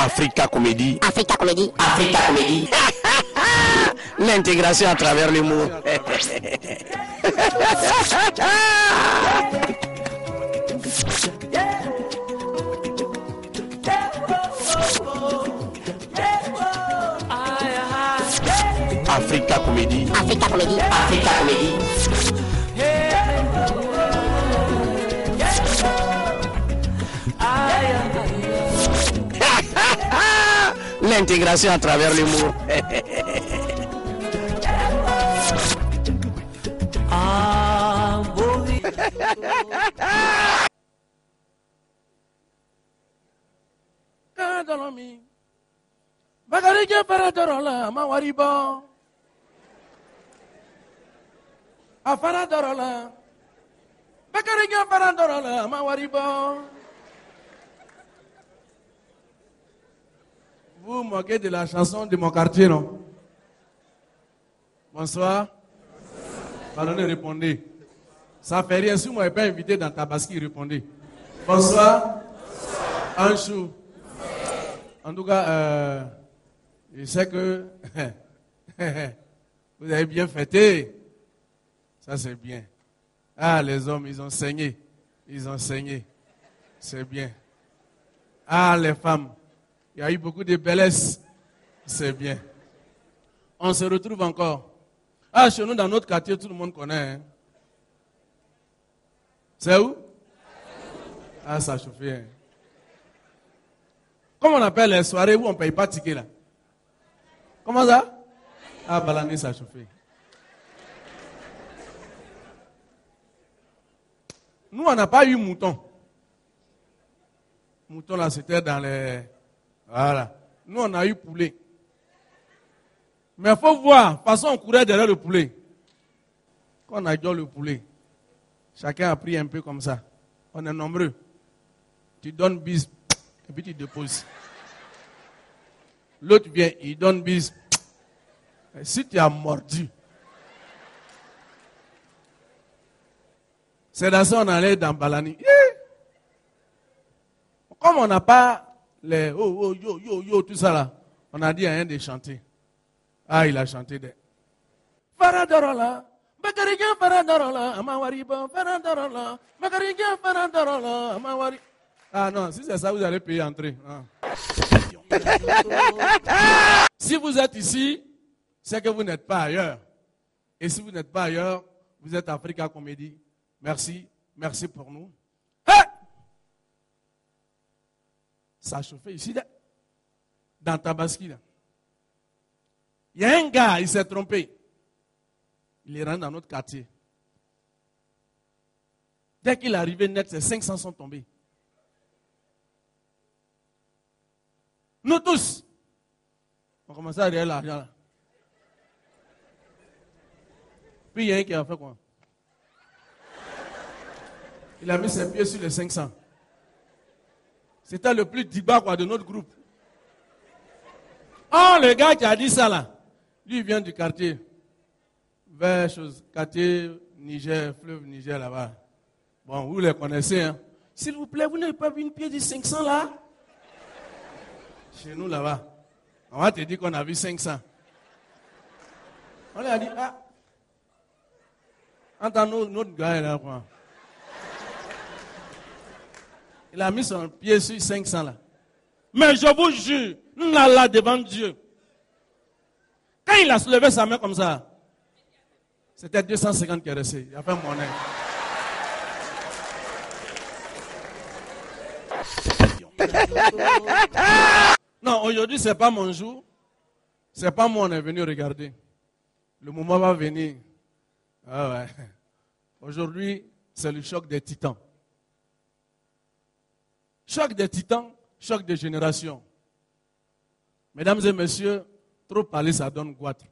Africa Comédie. Africa Comédie. Africa Comédie. L'intégration à travers l'humour. Africa Comédie. Africa Comédie. Africa Comédie. L'intégration à travers l'humour. Vous vous moquez de la chanson de mon quartier, non? Bonsoir. Pardonnez, répondez. Ça fait rien. Si vous ne m'avez pas invité dans Tabaski, répondez. Bonsoir. Un chou. En tout cas, je sais que vous avez bien fêté. Ça, c'est bien. Ah, les hommes, ils ont saigné. Ils ont saigné. C'est bien. Ah, les femmes. Il y a eu beaucoup de bellesses. C'est bien. On se retrouve encore. Ah, chez nous, dans notre quartier, tout le monde connaît. Hein? C'est où? Ah, ça a chauffé. Hein? Comment on appelle les soirées où on ne paye pas de ticket là? Comment ça? Ah, Balané, ça a chauffé. Nous, on n'a pas eu mouton. Mouton là, c'était dans les... Voilà. Nous, on a eu poulet. Mais il faut voir, de toute façon, on courait derrière le poulet. Quand on a dit le poulet, chacun a pris un peu comme ça. On est nombreux. Tu donnes bis, et puis tu déposes. L'autre vient, il donne bis. Et si tu as mordu, c'est dans ça qu'on allait dans Balani. Comme on n'a pas les oh, yo, tout ça là, on a dit à un de chanter. Ah, il a chanté des. Faradorola, Bakarigan Faradorola, Amawariba, Faradorola, Bakarigan Faradorola, Amawari. Ah non, si c'est ça, vous allez payer entrée. Ah. Si vous êtes ici, c'est que vous n'êtes pas ailleurs. Et si vous n'êtes pas ailleurs, vous êtes Africa Comédie. Merci, merci pour nous. Hey! Ça a chauffé ici, dans Tabaski. Là. Il y a un gars, il s'est trompé. Il est rentré dans notre quartier. Dès qu'il est arrivé net, ces 500 sont tombés. Nous tous, on commençait à regarder l'argent là. Puis il y a un qui a fait quoi? Il a mis ses pieds sur les 500. C'était le plus diba quoi de notre groupe. Oh, le gars qui a dit ça là, lui il vient du quartier. Vers quartier Niger, fleuve Niger là-bas. Bon, vous les connaissez, hein. S'il vous plaît, vous n'avez pas vu une pièce de 500 là? Chez nous là-bas. On va te dire qu'on a vu 500. On lui a dit, ah. Entends notre gars là, quoi. Il a mis son pied sur 500 là. Mais je vous jure, là devant Dieu. Quand il a soulevé sa main comme ça, c'était 250 qui est resté. Il a fait monnaie. Non, aujourd'hui, ce n'est pas mon jour. Ce n'est pas moi, on est venu regarder. Le moment va venir. Ah ouais. Aujourd'hui, c'est le choc des titans. Choc des titans, choc des générations. Mesdames et messieurs, trop parler, ça donne goitre.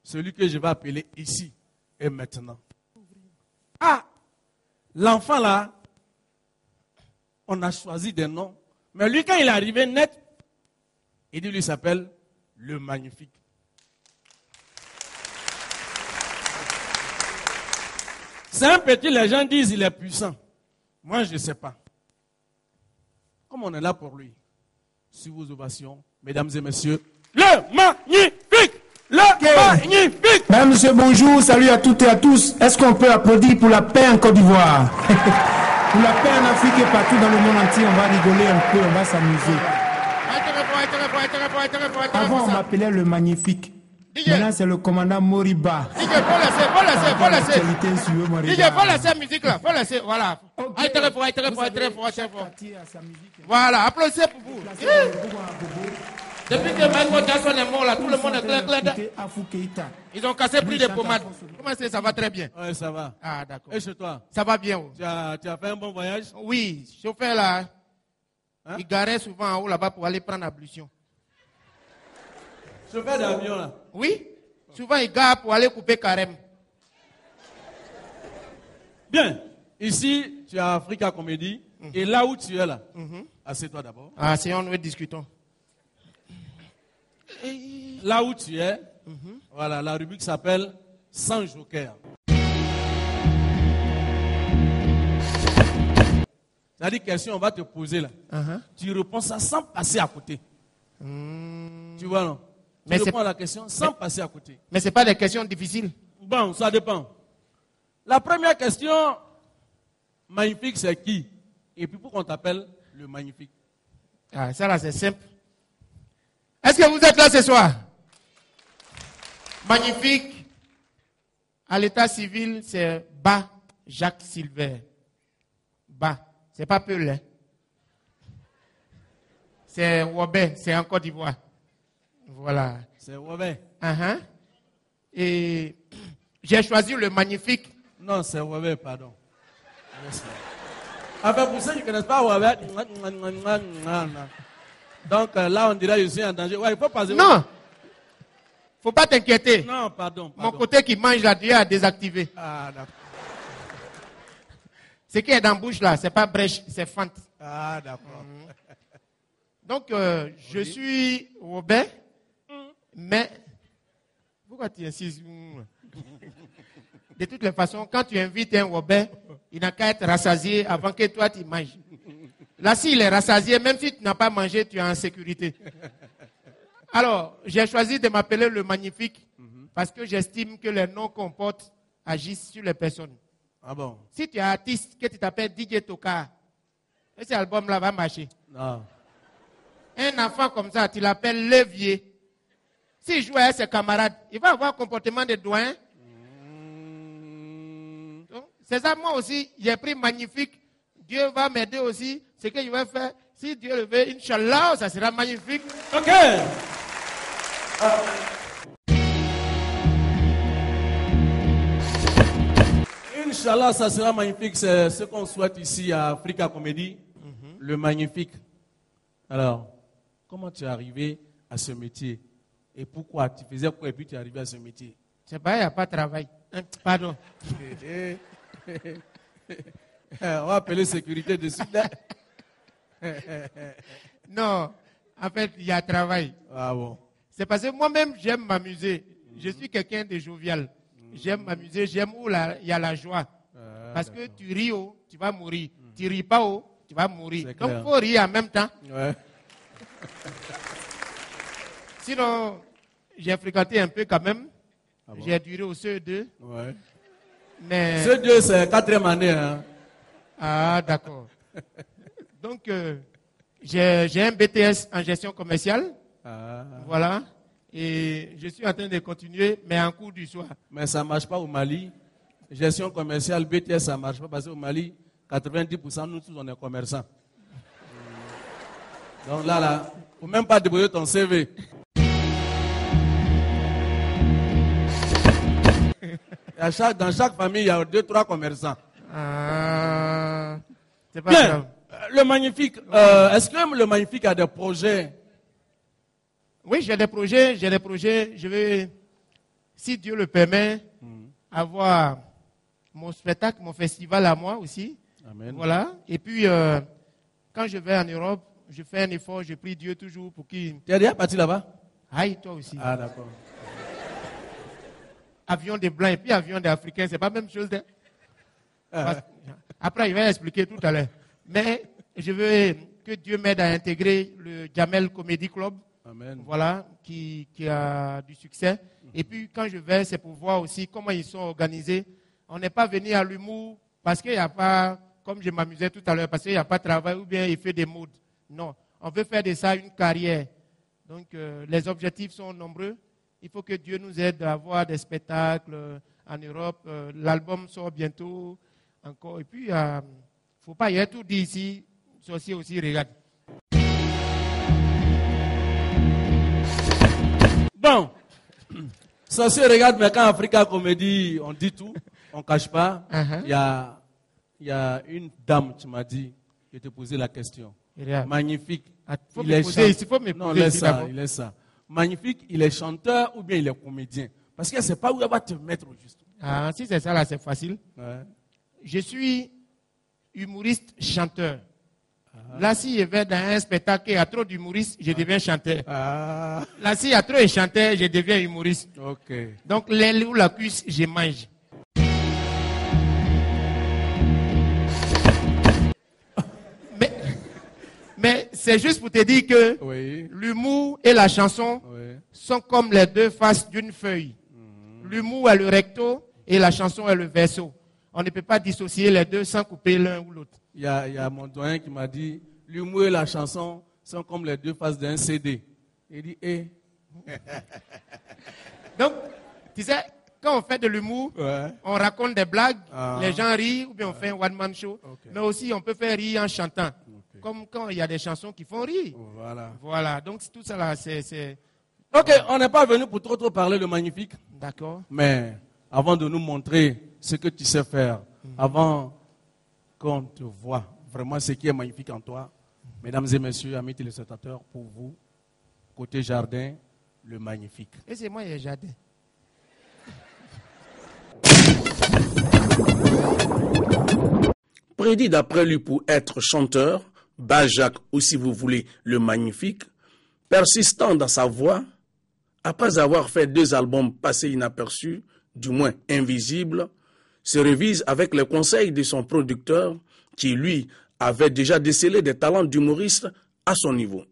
Celui que je vais appeler ici et maintenant. Ah, l'enfant là, on a choisi des noms. Mais lui, quand il est arrivé net, il dit, lui s'appelle le Magnifique. C'est un petit, les gens disent, il est puissant. Moi, je ne sais pas. Comme on est là pour lui. sur vos ovations, mesdames et messieurs, le magnifique! Le magnifique! Mesdames, Monsieur, bonjour, salut à toutes et à tous. Est-ce qu'on peut applaudir pour la paix en Côte d'Ivoire? Pour la paix en Afrique et partout dans le monde entier, on va rigoler un peu, on va s'amuser. Avant, on m'appelait le magnifique. Maintenant, c'est le commandant Moriba. DJ, faut laisser. Actualité sur Moriba. DJ, faut laisser la musique là, faut laisser, voilà. Ok. Très fort. Voilà, applaudissez pour vous. Depuis que Michael Jackson est mort là, tout le monde est clair. Ils ont cassé plus de pommades. Comment c'est, ça va très bien? Ouais, ça va. Ah, d'accord. Et chez toi? Ça va bien. Oh. Tu as fait un bon voyage? Oui, chauffeur là, Hein? il garait souvent en haut là-bas pour aller prendre l'ablution. Chauffeur d'avion là? Oui, souvent il gare pour aller couper carême. Bien. Ici, tu as Africa Comédie. Et là où tu es là, assieds-toi d'abord. Ah, c'est nous discutons. Là où tu es, voilà, la rubrique s'appelle Sans Joker. C'est-à-dire, question, on va te poser là. Tu réponds ça sans passer à côté. Tu vois, non? Tu Mais réponds à la question sans passer à côté. Mais ce n'est pas des questions difficiles. Bon, ça dépend. La première question, magnifique, c'est qui? Et puis, pourquoi on t'appelle le magnifique? Ah, ça là, c'est simple. Est-ce que vous êtes là ce soir? Magnifique. À l'état civil, c'est Ba Jacques Silver. Ba. C'est pas Peul, hein? C'est Wobé, c'est en Côte d'Ivoire. Voilà. C'est Wobé. Et j'ai choisi le magnifique. Non, c'est Wobé, pardon. Enfin, pour ceux qui ne connaissent pas Wobé, donc là, on dirait que je suis en danger. Ouais, il faut passer. Non! Faut pas t'inquiéter. Non, pardon. Mon côté qui mange là, Dieu a désactivé. Ah, d'accord. Ce qui est dans la bouche là, c'est pas brèche, c'est fente. Ah, d'accord. Donc, je suis Robert, mais pourquoi tu insistes? De toutes les façons, quand tu invites un Robert, il n'a qu'à être rassasié avant que toi tu manges. Là, s'il est rassasié, même si tu n'as pas mangé, tu es en sécurité. Alors, j'ai choisi de m'appeler le magnifique parce que j'estime que les noms qu'on porte agissent sur les personnes. Ah bon? Si tu es artiste, que tu t'appelles DJ Toka, cet album-là va marcher. Non. Un enfant comme ça, tu l'appelles Levier. S'il joue avec ses camarades, il va avoir un comportement de doyen. Donc, c'est ça, moi aussi, j'ai pris magnifique. Dieu va m'aider aussi. Ce que je vais faire, si Dieu le veut, Inch'Allah, ça sera magnifique. Ok. Inch'Allah, ça sera magnifique. C'est ce qu'on souhaite ici à Africa Comédie. Le magnifique. Alors, comment tu es arrivé à ce métier? Et pourquoi? Tu faisais quoi et puis tu es arrivé à ce métier? C'est pas, il n'y a pas de travail. Pardon. On va appeler sécurité de suite. Non, en fait, il y a travail. Ah bon. C'est parce que moi-même, j'aime m'amuser. Je suis quelqu'un de jovial. J'aime m'amuser, j'aime où il y a la joie. Parce que tu ris, tu vas mourir. Tu ris pas, tu vas mourir. Donc, il faut rire en même temps. Ouais. Sinon, j'ai fréquenté un peu quand même. Ah bon? J'ai duré au CE2. Ouais. Mais... Ce Dieu, c'est 4e année. Hein? Ah, d'accord. Donc, j'ai un BTS en gestion commerciale. Ah. Voilà. Et je suis en train de continuer, mais en cours du soir. Mais ça ne marche pas au Mali. Gestion commerciale, BTS, ça ne marche pas parce qu'au Mali, 90% nous tous, on est commerçants. Donc là, il ne faut même pas débrouiller ton CV. Dans chaque famille, il y a 2-3 commerçants. Ah, c'est pas Bien. grave. Le magnifique, est-ce que le magnifique a des projets? Oui, j'ai des projets. Je vais, si Dieu le permet, avoir mon spectacle, mon festival à moi aussi. Amen. Voilà. Et puis, quand je vais en Europe, je fais un effort, je prie Dieu toujours pour qu'il... Tu es déjà parti là-bas? Aïe, toi aussi. Ah, d'accord. Avion des Blancs et puis avion des Africains, c'est pas la même chose. Après, il va expliquer tout à l'heure. Mais je veux que Dieu m'aide à intégrer le Jamel Comedy Club. Amen. Voilà, qui a du succès. Et puis, quand je vais, c'est pour voir aussi comment ils sont organisés. On n'est pas venu à l'humour parce qu'il n'y a pas, comme je m'amusais tout à l'heure, parce qu'il n'y a pas de travail ou bien il fait des modes. Non, on veut faire de ça une carrière. Donc, les objectifs sont nombreux. Il faut que Dieu nous aide à avoir des spectacles en Europe. L'album sort bientôt encore. Et puis, il ne faut pas y être tout dit ici. Sorcier aussi, regarde. Bon, ça se regarde, mais quand Africa Comédie, on dit tout, on ne cache pas. Il y a une dame, tu m'as dit, qui te posait la question. Magnifique. Il faut me poser ici, il faut me non, poser laisse ici ça, d'abord. il est ça. Magnifique, il est chanteur ou bien il est comédien. Parce qu'elle ne sait pas où elle va te mettre au juste. Ah, si c'est ça, là, c'est facile. Ouais. Je suis humoriste, chanteur. Là, si je vais dans un spectacle et il y a trop d'humoristes, je deviens chanteur. Ah, Là, s'il y a trop de chanteurs, je deviens humoriste. ok. Donc, l'aile ou la cuisse, je mange. Mais c'est juste pour te dire que Oui, l'humour et la chanson oui. sont comme les deux faces d'une feuille. L'humour est le recto et la chanson est le verso. On ne peut pas dissocier les deux sans couper l'un ou l'autre. Il y a mon doyen qui m'a dit, l'humour et la chanson sont comme les deux faces d'un CD. Il dit, Donc, tu sais, quand on fait de l'humour, ouais. on raconte des blagues, Ah. les gens rient, ou bien on fait un one-man show. Ok. Mais aussi, on peut faire rire en chantant. Ok. Comme quand il y a des chansons qui font rire. Voilà. Voilà, donc tout ça là, c'est... Ok, on n'est pas venu pour trop parler de magnifique. D'accord. Mais avant de nous montrer ce que tu sais faire, avant qu'on te voit vraiment ce qui est magnifique en toi, mesdames et messieurs, amis téléspectateurs, pour vous, côté jardin, le magnifique. Et c'est moi, il y a jardin. Prédit d'après lui pour être chanteur, Bajac ou si vous voulez le magnifique, persistant dans sa voix, après avoir fait 2 albums passés inaperçus, du moins invisibles, se révise avec les conseils de son producteur qui lui avait déjà décelé des talents d'humoriste à son niveau.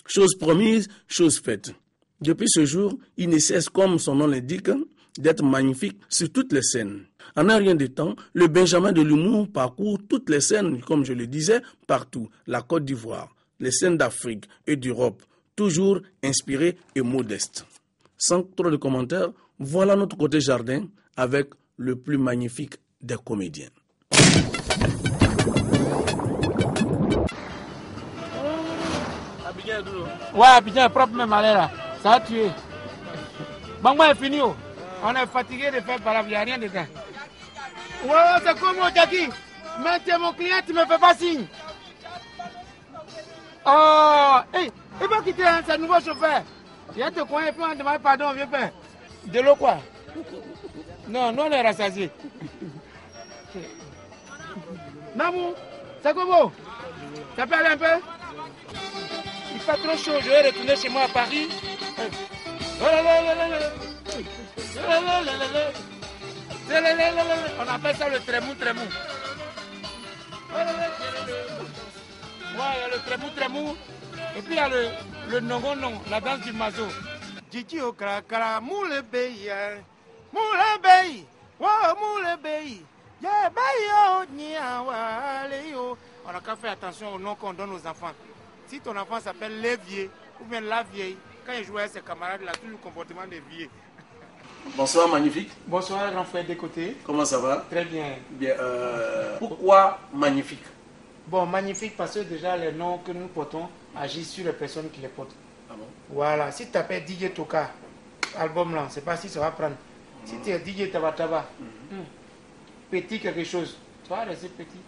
Chose promise, chose faite. Depuis ce jour, il ne cesse, comme son nom l'indique, d'être magnifique sur toutes les scènes. En un rien de temps, le Benjamin de l'humour parcourt toutes les scènes, comme je le disais, partout. La Côte d'Ivoire, les scènes d'Afrique et d'Europe, toujours inspiré et modeste. Sans trop de commentaires, voilà notre côté jardin avec le plus magnifique des comédiens. Ouais, Abidjan est propre même aller là. Ça a tué. Bangma est fini. Oh. On est fatigué de faire parler, il n'y a rien dedans. Ouais, c'est comme moi, Jackie. Mais tu es mon client, tu ne me fais pas signe. Oh, hey, il va quitter hein, c'est un nouveau chauffeur. Il y a te coin et puis on demande pardon, viens faire. De l'eau quoi? Non, nous on est rassasiés. Namou, c'est comment? Ça peut aller un peu? Il fait trop chaud, je vais retourner chez moi à Paris. On appelle ça le trémou. Ouais, il y a le trémou. Et puis il y a le nongonon, la danse du mazo. Djidji au krakara, moule beyi, wow, moule beyi. Yeah, bayo, nia, wale yo. On n'a qu'à faire attention au nom qu'on donne aux enfants. Si ton enfant s'appelle Lévier ou bien la vieille, quand il joue avec ses camarades, il a tout le comportement des vieux. Bonsoir magnifique. Bonsoir, grand frère des côtés. Comment ça va? Très bien. Bien. Pourquoi magnifique? Bon, magnifique parce que déjà les noms que nous portons agissent sur les personnes qui les portent. Ah bon? Voilà, si tu t'appelles DJ Toka, album là, c'est pas si ça va prendre. Si tu es DJ Tabataba, petit quelque chose, tu vas rester petit.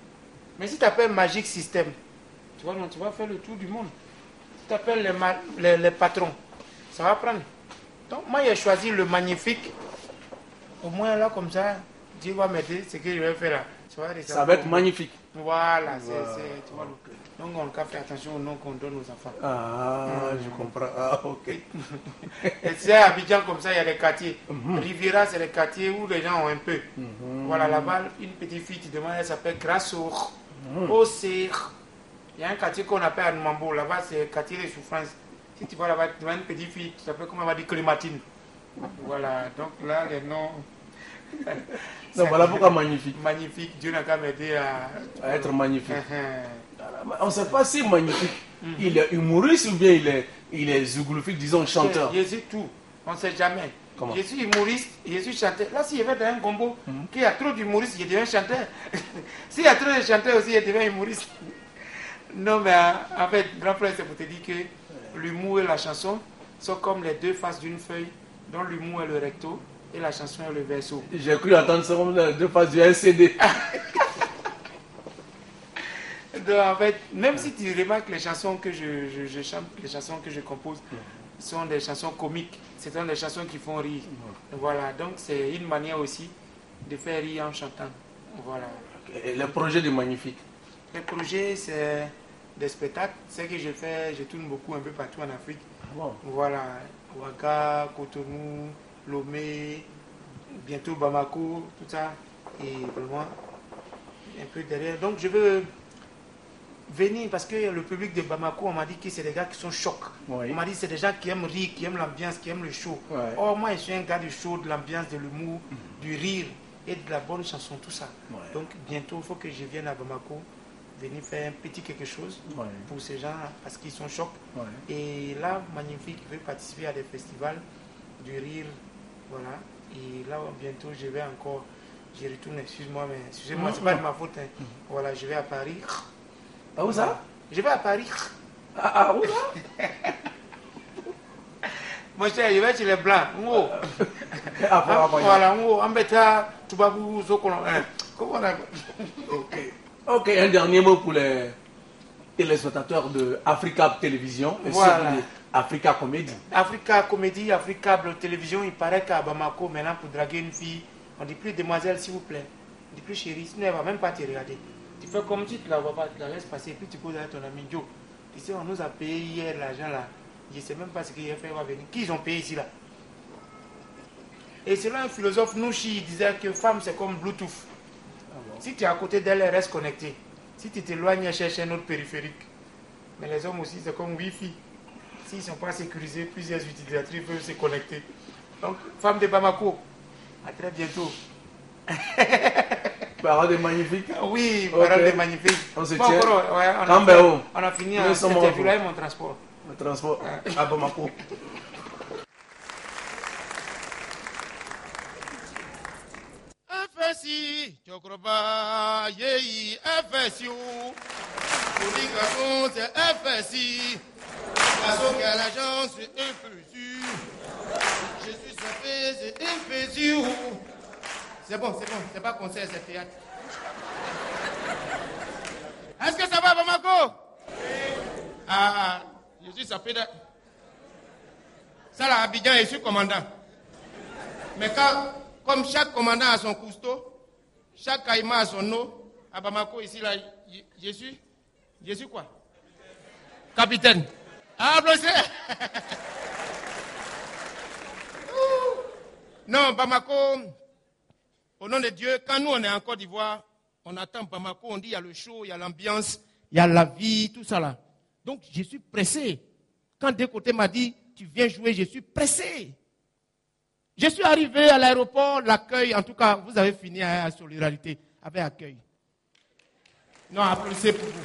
Mais si tu t'appelles Magic System, tu vas faire le tour du monde. Si tu t'appelles les patrons, ça va prendre. Donc, moi, j'ai choisi le magnifique. Au moins, là, comme ça, Dieu va m'aider. Ce que je vais faire là. Ça va être magnifique. Voilà, tu vois. Donc, on doit faire attention au nom qu'on donne aux enfants. Ah, je comprends. Ah, ok. Et c'est à Abidjan, comme ça, il y a des quartiers. Riviera, c'est les quartiers où les gens ont un peu. Voilà, là-bas, une petite fille, tu demandes, elle s'appelle Grassour, Ossir. Il y a un quartier qu'on appelle Anumambo. Là-bas, c'est le quartier des souffrances. Si tu vas là-bas, tu demandes une petite fille, tu t'appelles, comment on va dire, Clématine. Voilà, donc là, les noms. Donc voilà pourquoi magnifique. Magnifique, Dieu n'a qu'à m'aider à être magnifique. On ne sait pas si magnifique, il est humoriste ou bien il est zougloufique, disons chanteur. Je suis tout, on ne sait jamais. Comment? Je suis humoriste, je suis chanteur. Là, si je vais dans un combo, qu'il y a trop d'humoristes, je deviens chanteur. S'il y a trop de chanteurs aussi, je deviens humoriste. Non, mais en fait, grand frère, c'est pour te dire que l'humour et la chanson sont comme les deux faces d'une feuille, dont l'humour est le recto et la chanson est le verso. J'ai cru entendre ça comme les deux faces du LCD. Donc, en fait, même si tu remarques les chansons que je chante, les chansons que je compose, sont des chansons comiques, ce sont des chansons qui font rire. Voilà, donc c'est une manière aussi de faire rire en chantant. Voilà. Et le projet de Magnifique? Le projet, c'est des spectacles. C'est que je fais, je tourne beaucoup un peu partout en Afrique. Wow. Voilà, Ouaga, Cotonou, Lomé, bientôt Bamako, tout ça. Et vraiment, un peu derrière. Donc je veux venir parce que le public de Bamako, on m'a dit que c'est des gars qui sont chocs. Oui. On m'a dit que c'est des gens qui aiment rire, qui aiment l'ambiance, qui aiment le show. Ouais. Or, moi, je suis un gars du show, de l'ambiance, de l'humour, du rire et de la bonne chanson, tout ça. Ouais. Donc bientôt, il faut que je vienne à Bamako, venir faire un petit quelque chose pour ces gens parce qu'ils sont chocs. Ouais. Et là, Magnifique veut participer à des festivals du rire. Voilà. Et là, bientôt, je vais encore. Je retourne, excuse-moi, mais excusez-moi, c'est pas de ma faute. Hein. Voilà, je vais à Paris. Ah, où ça? Je vais à Paris. Ah, où ça? Mon cher, je vais chez les Blancs. Voilà, en bêta, tu vas vous comment on a. Ok, un dernier mot pour les téléspectateurs de Africa Télévision et Voilà. surtout Africa Comédie. Africa Comédie, Africa Télévision, il paraît qu'à Bamako, maintenant, pour draguer une fille, on dit plus demoiselle, s'il vous plaît. On dit plus chérie, sinon elle ne va même pas te regarder. Tu fais comme si tu ne la vois pas, tu la laisses passer, puis tu poses avec ton ami Joe. Tu sais, on nous a payé hier l'argent là. Je ne sais même pas ce qu'il a fait, va venir. Qui ils ont payé ici là? Et selon un philosophe, Nouchi, il disait que femme c'est comme Bluetooth. Si tu es à côté d'elle, elle reste connectée. Si tu t'éloignes, elle cherche un autre périphérique. Mais les hommes aussi, c'est comme Wi-Fi. S'ils ne sont pas sécurisés, plusieurs utilisateurs peuvent se connecter. Donc, femme de Bamako, à très bientôt. Parole de Magnifique. Oui, parole de Magnifique. On se Bon, tient. on a fini à cette interview-là et mon transport. Le transport à Bamako. FSI, Chokroba, Yei, FSU. Pour les garçons, c'est FSI. Garçon qui a l'agence, c'est FSU. Je suis sapé, c'est FSU. C'est bon, c'est pas concert, c'est théâtre. Est-ce que ça va, Bamako? Ah, je suis sapé. Ça, là, Abidjan, je suis commandant. Mais comme chaque commandant a son cousteau, chaque caïma a son eau, à Bamako, ici, là, je suis quoi? Capitaine. Ah, applaudissez. Non, Bamako, au nom de Dieu, quand nous, on est en Côte d'Ivoire, on attend Bamako, on dit, il y a le show, il y a l'ambiance, il y a la vie, tout ça, là. Donc, je suis pressé. Quand d'un côté m'a dit, tu viens jouer, je suis pressé. Je suis arrivé à l'aéroport, l'accueil, en tout cas, vous avez fini à la solidarité, avec accueil. Non, applaudissez pour vous.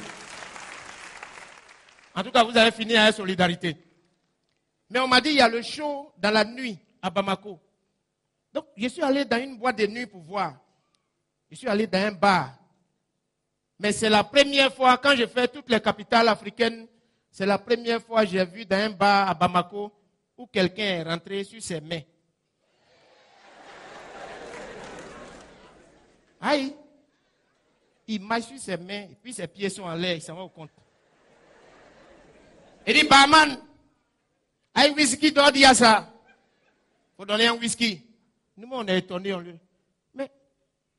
En tout cas, vous avez fini à la solidarité. Mais on m'a dit, il y a le show dans la nuit à Bamako. Donc, je suis allé dans une boîte de nuit pour voir. Je suis allé dans un bar. Mais c'est la première fois, quand je fais toutes les capitales africaines, c'est la première fois que j'ai vu dans un bar à Bamako où quelqu'un est rentré sur ses mains. Aïe! Il marche sur ses mains, et puis ses pieds sont en l'air, il s'en va au compte. Il dit, barman, aïe, whisky, d'ordi à ça. faut donner un whisky. Nous, on est étonnés. On lui... Mais,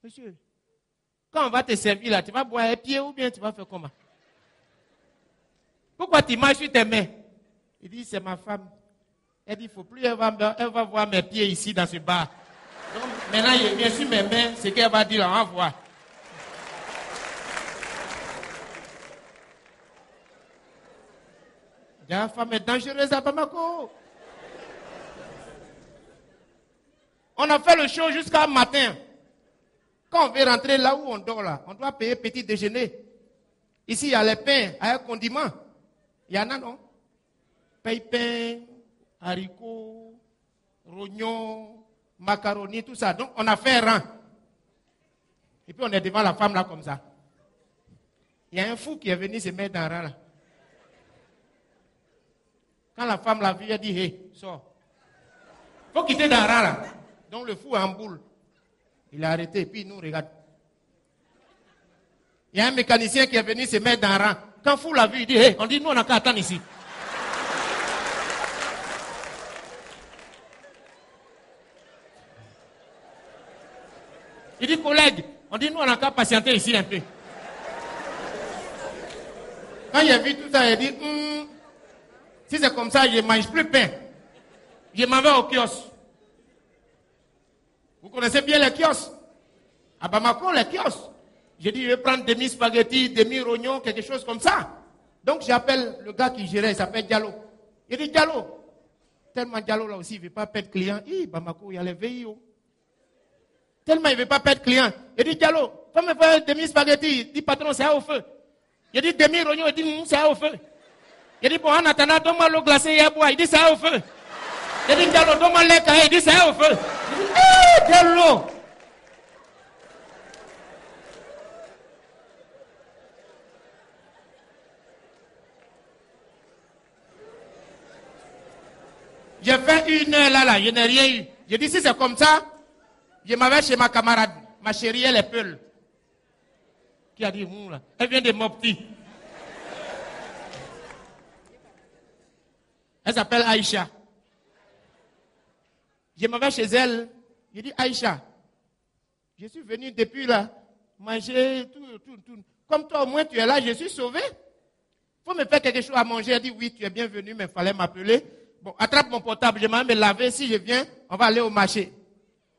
monsieur, quand on va te servir là, tu vas boire un pied ou bien tu vas faire comment? Pourquoi tu marches sur tes mains? Il dit, c'est ma femme. Elle dit, il ne faut plus, elle va voir mes pieds ici dans ce bar. Donc, maintenant, il vient sur mes mains, ce qu'elle va dire, on va voir. La femme est dangereuse à Bamako. On a fait le show jusqu'à matin. Quand on veut rentrer là où on dort, là, on doit payer petit déjeuner. Ici, il y a les pains avec condiments. Il y en a, non? Pain, haricots, rognons, macaroni, tout ça. Donc, on a fait un rang. Et puis, on est devant la femme là comme ça. Il y a un fou qui est venu se mettre dans le rang là. Quand la femme l'a vu, elle dit, hé, sors. Il faut quitter dans le rang là. Donc, le fou est en boule. Il a arrêté et puis il nous regarde. Il y a un mécanicien qui est venu se mettre dans le rang. Quand le fou l'a vu, il dit, hé, on dit, nous, on n'a qu'à attendre ici. Il dit, collègue, on dit, nous, on n'a qu'à patienter ici un peu. Quand il a vu tout ça, il a dit, si c'est comme ça, je ne mange plus pain. Je m'en vais au kiosque. Vous connaissez bien les kiosques? À Bamako, les kiosques. J'ai dit, je vais prendre demi-spaghetti, demi-rognon, quelque chose comme ça. Donc, j'appelle le gars qui gérait, il s'appelle Diallo. Il dit, Diallo. Tellement Diallo, là aussi, il ne veut pas perdre client. Bamako, il y a les VIO. Tellement il ne veut pas perdre client. Il dit, Diallo, faut me faire demi-spaghetti. Il dit, patron, c'est au feu. Il dit, demi-rognon. Il dit, c'est au feu. Il dit, bon, en attendant, donne-moi l'eau glacée et à boire. Il dit, c'est au feu. Il dit, Diallo, donne-moi le lait. Il dit, c'est au feu. Il dit, Diallo. J'ai fait 1 heure là, je n'ai rien eu. J'ai dit, si c'est comme ça, je m'avais chez ma camarade, ma chérie, elle est Peul. Qui a dit, là, elle vient de Mopti. Elle s'appelle Aïcha. Je m'avais chez elle. J'ai dit, Aïcha, je suis venu depuis là, manger, tout. Comme toi, au moins, tu es là, je suis sauvé. Il faut me faire quelque chose à manger. Elle dit, oui, tu es bienvenu, mais il fallait m'appeler. Bon, attrape mon portable, je m'en vais me laver. Si je viens, on va aller au marché.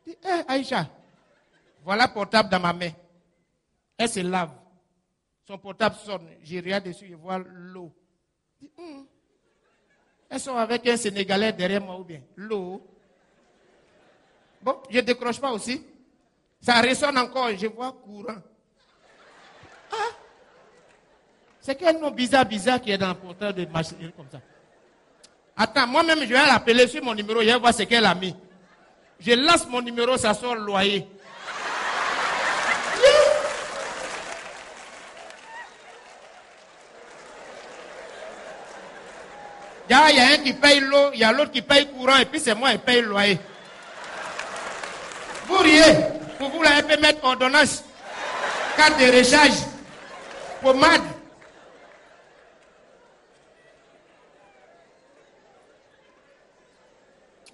Je dis, Aïcha, voilà le portable dans ma main. Elle se lave. Son portable sonne. Je regarde dessus, je vois l'eau. Je dis, elles sont avec un Sénégalais derrière moi ou bien l'eau. Bon, je ne décroche pas aussi. Ça résonne encore, je vois courant. C'est quel nom bizarre qui est dans le portable de machinerie comme ça. Attends, moi-même, je vais l'appeler sur mon numéro, je vais voir ce qu'elle a mis. Je lance mon numéro, ça sort loyer. Il y a un qui paye l'eau, il y a l'autre qui paye courant, et puis c'est moi qui paye le loyer. Vous riez, pour vous, là, elle peut mettre ordonnance, carte de recharge, pommade.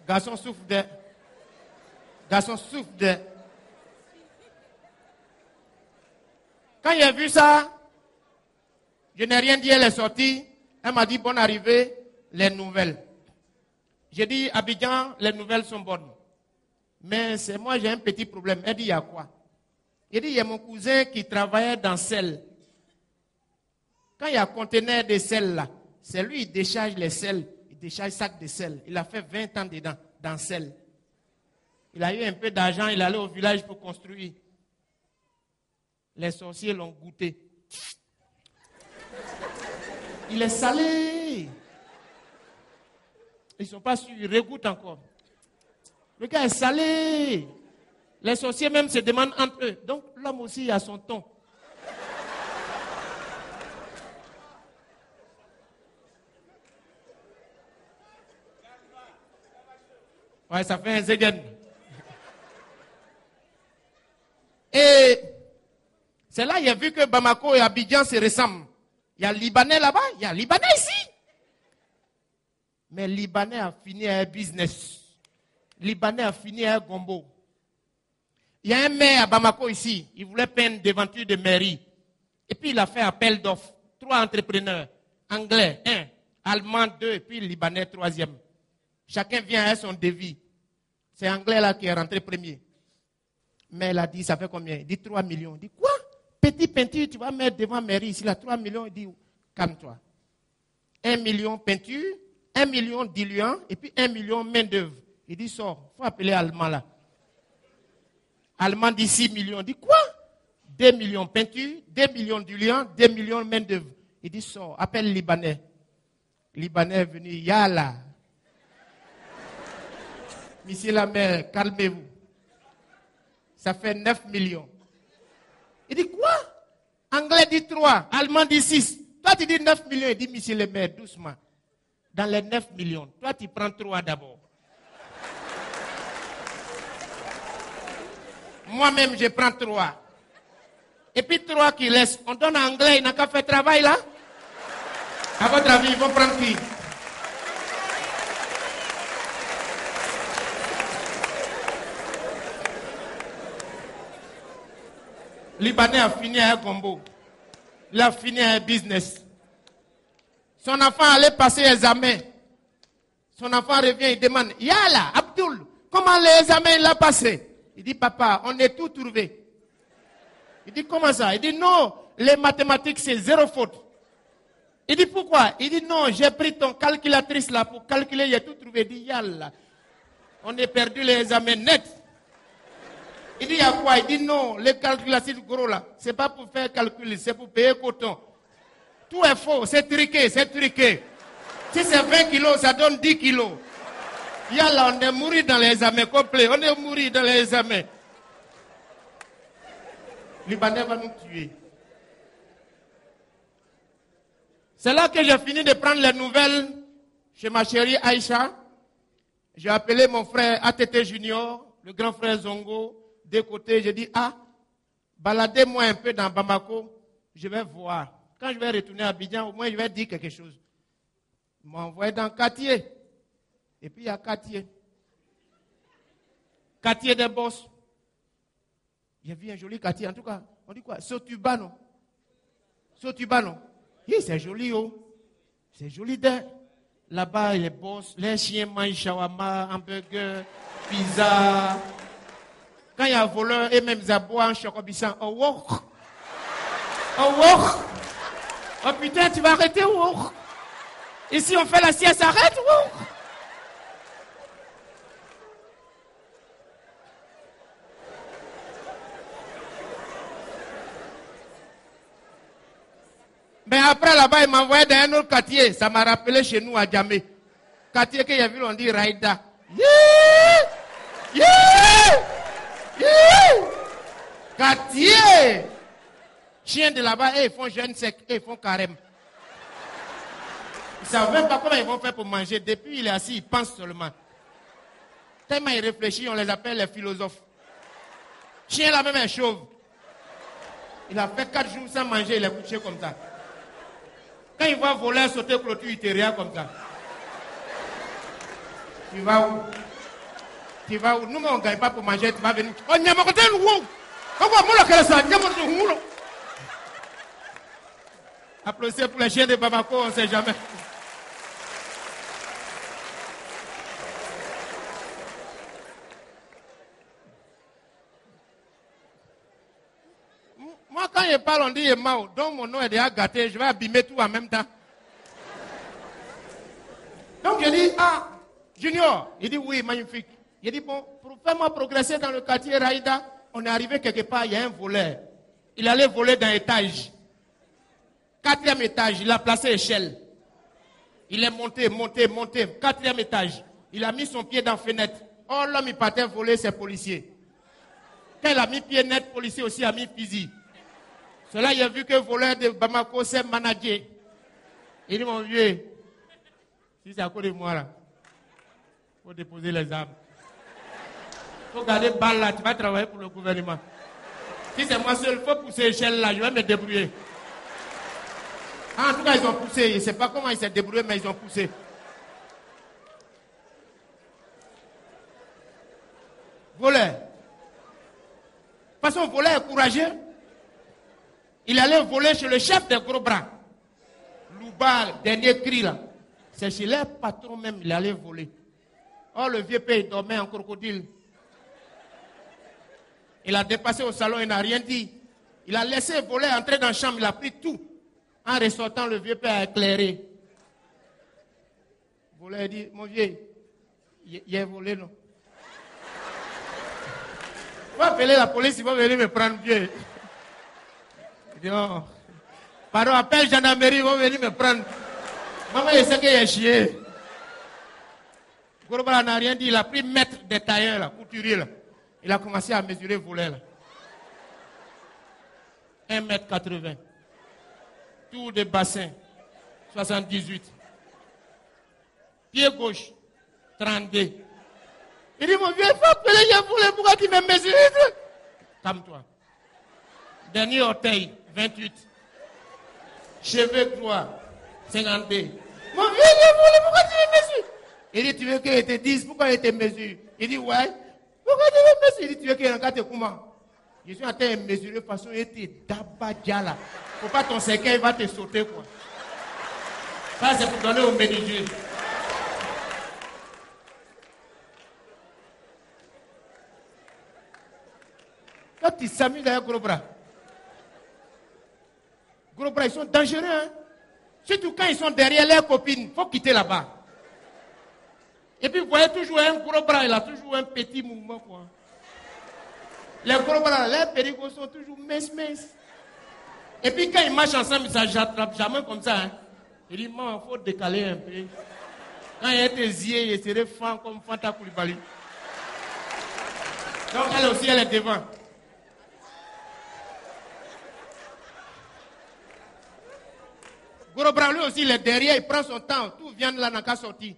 Garçon souffre de... Quand il a vu ça, je n'ai rien dit, elle est sortie. Elle m'a dit, bonne arrivée, les nouvelles. J'ai dit, Abidjan, les nouvelles sont bonnes. Mais c'est moi, j'ai un petit problème. Elle dit, il y a quoi? J'ai dit, il y a mon cousin qui travaillait dans sel. Quand il y a un conteneur de sel là, c'est lui, il décharge les sels. Il décharge sac de sel. Il a fait 20 ans dedans, dans sel. Il a eu un peu d'argent, il allait au village pour construire. Les sorciers l'ont goûté. Il est salé. Ils ne sont pas sûrs, ils regoûtent encore. Le gars est salé. Les sorciers même se demandent entre eux. Donc l'homme aussi a son ton. Ouais, ça fait un zégen. Et c'est là qu'il a vu que Bamako et Abidjan se ressemblent. Il y a Libanais là-bas, il y a Libanais ici. Mais Libanais a fini un business. Libanais a fini à Gombo. Il y a un maire à Bamako ici, il voulait peindre devanture de mairie. Et puis il a fait appel d'offres. 3 entrepreneurs, anglais 1, allemand 2, et puis libanais 3e. Chacun vient à son devis. C'est anglais là qui est rentré premier. Mais il a dit, ça fait combien? Il dit 3 millions. Il dit, quoi? Petit peinture, tu vas mettre devant mairie ici, là, 3 millions. Il dit, calme-toi. 1 million peinture, 1 million diluant, et puis 1 million main d'œuvre. Il dit, sors, il faut appeler allemand là. Allemand dit 6 millions. Il dit, quoi? 2 millions peinture, 2 millions diluant, 2 millions main d'œuvre. Il dit, sors, appelle Libanais. Libanais est venu, yalla. Monsieur la mère, calmez-vous. Ça fait 9 millions. Il dit quoi? Anglais dit 3, allemand dit 6. Toi tu dis 9 millions. Il dit, monsieur le maire, doucement. Dans les 9 millions, toi tu prends 3 d'abord. Moi-même je prends 3. Et puis 3 qui restent, on donne à anglais, il n'a qu'à faire travail là. À votre avis, ils vont prendre qui? Libanais a fini à un combo. Il a fini à un business. Son enfant allait passer l'examen. Son enfant revient, il demande, Yalla, Abdul, comment l'examen il a passé? Il dit, papa, on est tout trouvé. Il dit, comment ça? Il dit, non, les mathématiques c'est 0 faute. Il dit, pourquoi? Il dit, non, j'ai pris ton calculatrice là pour calculer, j'ai tout trouvé. Il dit, Yalla, on est perdu les examens nets. Il dit, il y a quoi? Il dit, non, les calculatrices gros là, c'est pas pour faire calcul, c'est pour payer coton. Tout est faux, c'est truqué, c'est truqué. Si c'est 20 kilos, ça donne 10 kilos. Yalla, on est mouru dans les examens complets, on est mouru dans les examens. Libanais va nous tuer. C'est là que j'ai fini de prendre les nouvelles chez ma chérie Aïcha. J'ai appelé mon frère ATT Junior, le grand frère Zongo, de côté. J'ai dit, baladez-moi un peu dans Bamako, je vais voir. Quand je vais retourner à Abidjan, au moins je vais dire quelque chose. Ils m'ont envoyé dans Quartier. Et puis il y a Quartier. Quartier des boss. J'ai vu un joli quartier. En tout cas, on dit quoi? Sotubano. Sotubano. Oui, c'est joli, oh. C'est joli d'air. Là-bas, les boss, les chiens mangent shawarma, hamburger, pizza. Quand il y a un voleur, et même Zaboua, en chocobissan, oh, wow. Oh, wow. Oh putain, tu vas arrêter, wow. Ici, on fait la sieste, arrête, wow. Mais après, là-bas, il m'a envoyé dans un autre quartier. Ça m'a rappelé chez nous à Djamé. Quartier qu'il y a vu, on dit Raïda. Yeah! Yeah! Yeah! Quartier! Chiens de là-bas, ils font jeûne sec, ils font carême. Ils ne savent même pas comment ils vont faire pour manger. Depuis il est assis, il pense seulement. Tellement il réfléchit, on les appelle les philosophes. Chien là même est chauve. Il a fait 4 jours sans manger, il est couché comme ça. Quand il voit voler, sauter, clôture, il te regarde comme ça. Tu vas où? Tu vas où? Nous, on ne gagne pas pour manger, tu vas venir. Oh, n'y a pas de où? Applaudissez pour les chiens de Bamako, on ne sait jamais. Moi, quand je parle, on dit Mao, donc mon nom est déjà gâté, je vais abîmer tout en même temps. Donc je dis, Junior, il dit oui, magnifique. Il dit, bon, pour faire moi progresser dans le quartier Raïda, on est arrivé quelque part, il y a un voleur. Il allait voler dans l'étage. 4e étage, il a placé échelle. Il est monté. 4e étage. Il a mis son pied dans la fenêtre. Oh, l'homme, il partait voler ses policiers. Quand il a mis pied net, le policier aussi a mis fusil. Cela, il a vu que le voleur de Bamako s'est managé. Il dit, mon vieux, si c'est à cause de moi, là, il faut déposer les armes. Il faut garder balle là, tu vas travailler pour le gouvernement. Si c'est moi seul, il faut pousser l'échelle là, je vais me débrouiller. En tout cas, ils ont poussé. Je ne sais pas comment ils s'est débrouillé, mais ils ont poussé. voleur. De toute façon, voleur est courageux. Il allait voler chez le chef des gros bras. Louba, dernier cri là. C'est chez leur patron même, il allait voler. Oh, le vieux père, il dormait en crocodile. Il a dépassé au salon, il n'a rien dit. Il a laissé voler, entrer dans la chambre, il a pris tout. En ressortant, le vieux père a éclairé. Le voleur a dit, mon vieux, il a volé, non? On va appeler la police, ils vont venir me prendre, vieux. Il dit, oh. Pardon, appelle gendarmerie, ils vont venir me prendre. Maman, il sait qu'il a chié. Goroba n'a rien dit, il a pris maître des tailleurs, là, couturier, là. Il a commencé à mesurer voler, là. 1,80 m. Tour de bassin, 78. Pied gauche, 32. Il dit, mon vieux, il faut appeler, j'ai volé, pourquoi tu me mesures? Calme-toi. Dernier orteil, 28. Cheveux droits, 52. Mon vieux, j'ai volé, pourquoi tu me mesures? Il dit, tu veux qu'il te dise pourquoi il te mesure? Il dit, ouais. Pourquoi tu me mesures? Il dit, tu veux qu'il regarde comment? Je suis en train de mesurer de façon et tu dabadja là. Faut pas ton cercueil va te sauter quoi. Ça c'est pour donner au menuisier. Quand tu s'amuses avec gros bras. Gros bras, ils sont dangereux. Hein? Surtout quand ils sont derrière leurs copines. Il faut quitter là-bas. Et puis vous voyez toujours un gros bras, il a toujours un petit mouvement quoi. Les gros bras, les périgos sont toujours minces. Et puis quand ils marchent ensemble, ça n'attrape jamais comme ça. Hein. Il dit, il faut décaler un peu. Quand il était zié, il serait fan comme Fanta Koulibaly. Donc elle aussi, elle est devant. Gros bras, lui aussi, il est derrière, il prend son temps. Tout vient de là, n'a qu'à sortir.